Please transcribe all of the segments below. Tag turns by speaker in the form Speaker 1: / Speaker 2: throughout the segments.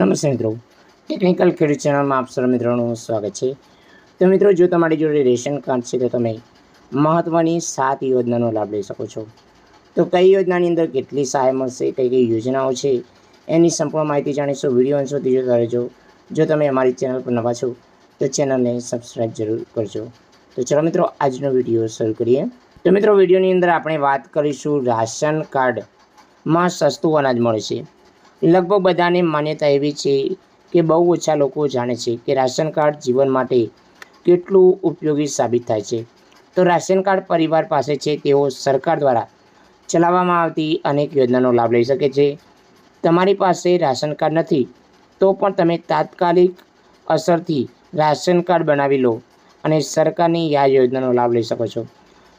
Speaker 1: નમસ્તે મિત્રો, ટેકનિકલ ખેડૂત ચેનલમાં આપ સર્વ મિત્રોનું સ્વાગત છે। તો મિત્રો, જો તમારી જોડે રેશન કાર્ડ છે તો તમે મહત્ત્વની 7 યોજનાનો લાભ લઈ શકો છો। તો કઈ યોજનાની અંદર કેટલી સહાય મળશે, કઈ કઈ યોજનાઓ છે, એની સંપૂર્ણ માહિતી જાણીશું। વિડીયો અંત સુધી જોતા રહેજો। જો તમે અમારી ચેનલ પર નવા છો તો ચેનલને સબસ્ક્રાઈબ જરૂર કરજો। તો ચલો મિત્રો, આજનો વિડીયો શરૂ કરીએ। તો મિત્રો, વિડીયોની અંદર આપણે વાત કરીશું રાશન કાર્ડમાં સસ્તું અનાજ મળે છે। લગભગ બધાને માન્યતા એવી છે કે બહુ ઓછા લોકો જાણે છે કે રાશન કાર્ડ જીવન માટે કેટલું ઉપયોગી સાબિત થાય છે। તો રાશન કાર્ડ પરિવાર પાસે છે તેઓ સરકાર દ્વારા ચલાવવામાં આવતી અનેક યોજનાનો લાભ લઈ શકે છે। તમારી પાસે રાશન કાર્ડ નથી તો પણ તમે તાત્કાલિક અસરથી રાશન કાર્ડ બનાવી લો અને સરકારની આ યોજનાનો લાભ લઈ શકો છો।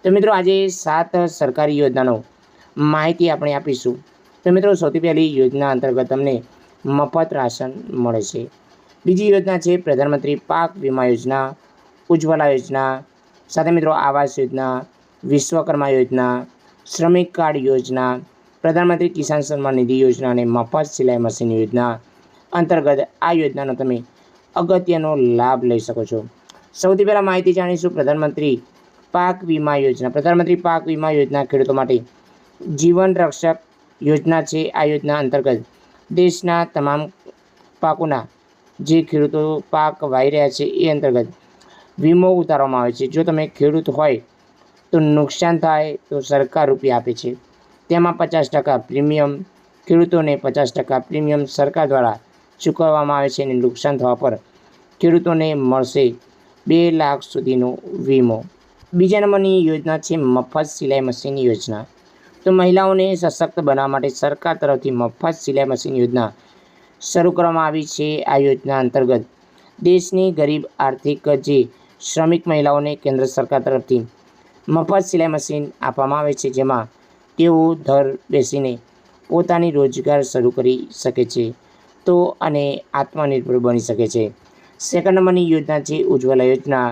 Speaker 1: તો મિત્રો, આજે 7 સરકારી યોજનાનો માહિતી આપણે આપીશું। તો મિત્રો, સૌથી પહેલી યોજના અંતર્ગત તમને મફત રાશન મળે છે। બીજી યોજના છે પ્રધાનમંત્રી પાક વીમા યોજના, ઉજ્જવલા યોજના, સાથે મિત્રો આવાસ યોજના, વિશ્વકર્મા યોજના, શ્રમિક કાર્ડ યોજના, પ્રધાનમંત્રી કિસાન સન્માન નિધિ યોજના અને મફત સિલાઈ મશીન યોજના અંતર્ગત આ યોજનાનો તમે અગત્યનો લાભ લઈ શકો છો। સૌથી પહેલાં માહિતી જાણીશું પ્રધાનમંત્રી પાક વીમા યોજના। પ્રધાનમંત્રી પાક વીમા યોજના ખેડૂતો માટે જીવન રક્ષક યોજના છે। આ યોજના અંતર્ગત દેશના તમામ પાકોના જે ખેડૂતો પાક વાવી રહ્યા છે એ અંતર્ગત વીમો ઉતારવામાં આવે છે। જો તમે ખેડૂત હોય તો નુકસાન થાય તો સરકાર રૂપિયા આપે છે। તેમાં 50% પ્રીમિયમ ખેડૂતોને 50% પ્રીમિયમ સરકાર દ્વારા ચૂકવવામાં આવે છે અને નુકસાન થવા પર ખેડૂતોને મળશે 2 લાખ સુધીનો વીમો। બીજા નંબરની યોજના છે મફત સિલાઈ મશીન યોજના। તો મહિલાઓને સશક્ત બનાવવા માટે સરકાર તરફથી મફત સિલાઈ મશીન યોજના શરૂ કરવામાં આવી છે। આ યોજના અંતર્ગત દેશની ગરીબ આર્થિક જે શ્રમિક મહિલાઓને કેન્દ્ર સરકાર તરફથી મફત સિલાઈ મશીન આપવામાં આવે છે, જેમાં તેઓ ઘર બેસીને પોતાની રોજગાર શરૂ કરી શકે છે તો અને આત્મનિર્ભર બની શકે છે। સેકન્ડ નંબરની યોજના છે ઉજ્જવલા યોજના।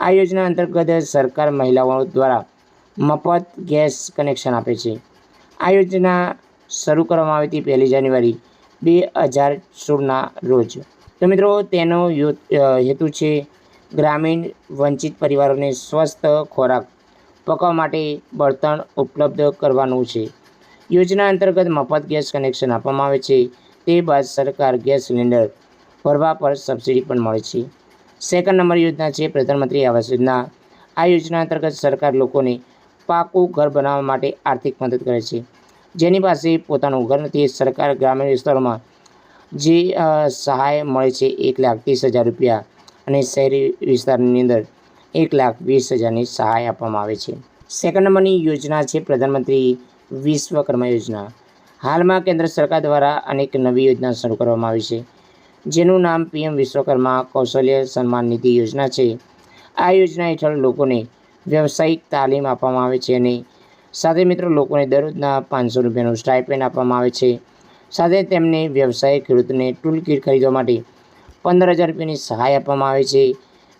Speaker 1: આ યોજના અંતર્ગત સરકાર મહિલાઓ દ્વારા મફત ગેસ કનેક્શન આપે છે। આ યોજના શરૂ કરવામાં આવી હતી 1 જાન્યુઆરી 2016ના રોજ। તો મિત્રો, તેનો હેતુ છે ગ્રામીણ વંચિત પરિવારોને સ્વસ્થ ખોરાક પકાવવા માટે બળતણ ઉપલબ્ધ કરવાનું છે। યોજના અંતર્ગત મફત ગેસ કનેક્શન આપવામાં આવે છે, તે બાદ સરકાર ગેસ સિલિન્ડર ભરવા પર સબસિડી પણ મળે છે। સેકન્ડ નંબર યોજના છે પ્રધાનમંત્રી આવાસ યોજના। આ યોજના અંતર્ગત સરકાર લોકોને પાકું ઘર બનાવવા માટે આર્થિક મદદ કરે છે। જેની પાસે પોતાનું ઘર નથી, સરકાર ગ્રામીણ વિસ્તારોમાં જે સહાય મળે છે 1,30,000 રૂપિયા અને શહેરી વિસ્તારની અંદર 1,20,000ની સહાય આપવામાં આવે છે। સેકન્ડ નંબરની યોજના છે પ્રધાનમંત્રી વિશ્વકર્મા યોજના। હાલમાં કેન્દ્ર સરકાર દ્વારા અનેક નવી યોજના શરૂ કરવામાં આવી છે, જેનું નામ PM વિશ્વકર્મા કૌશલ્ય સન્માન નિધિ યોજના છે। આ યોજના હેઠળ લોકોને વ્યવસાયિક તાલીમ આપવામાં આવે છે અને સાથે મિત્રો લોકોને દરરોજના 500 રૂપિયાનું સ્ટાઇપેન્ડ આપવામાં આવે છે। સાથે તેમને વ્યવસાય ખેડૂતને ટૂલ કીટ ખરીદવા માટે 15,000 રૂપિયાની સહાય આપવામાં આવે છે,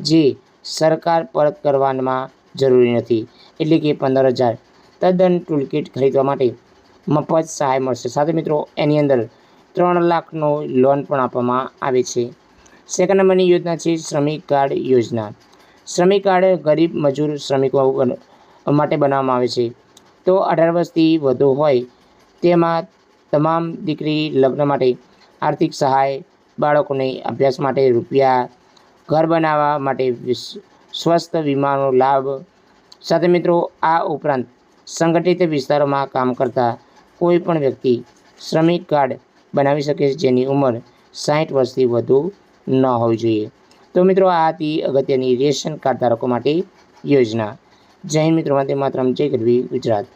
Speaker 1: જે સરકાર પરત કરવામાં જરૂરી નથી, એટલે કે 15,000 તદ્દન ટૂલ કીટ ખરીદવા માટે મફત સહાય મળશે। સાથે મિત્રો એની અંદર 3 લાખનો લોન પણ આપવામાં આવે છે। સેકન્ડ નંબરની યોજના છે શ્રમિક કાર્ડ યોજના। શ્રમિક કાર્ડ ગરીબ મજૂર શ્રમિકો માટે બનાવવામાં આવે છે। તો 18 વર્ષથી વધુ હોય તેમાં તમામ દીકરી લગ્ન માટે આર્થિક સહાય, બાળકોને અભ્યાસ માટે રૂપિયા, ઘર બનાવવા માટે સ્વસ્થ વીમાનો લાભ। સાથે મિત્રો આ ઉપરાંત સંગઠિત વિસ્તારોમાં કામ કરતા કોઈ પણ વ્યક્તિ શ્રમિક કાર્ડ બનાવી શકે છે, જેની ઉંમર 60 વર્ષથી વધુ ન હોવી જોઈએ। તો મિત્રો, આ હતી અગત્યની રેશન કાર્ડ ધારકો માટે યોજના। જય હિન્દ મિત્રો, વંદે માતરમ, જય ગરવી ગુજરાત।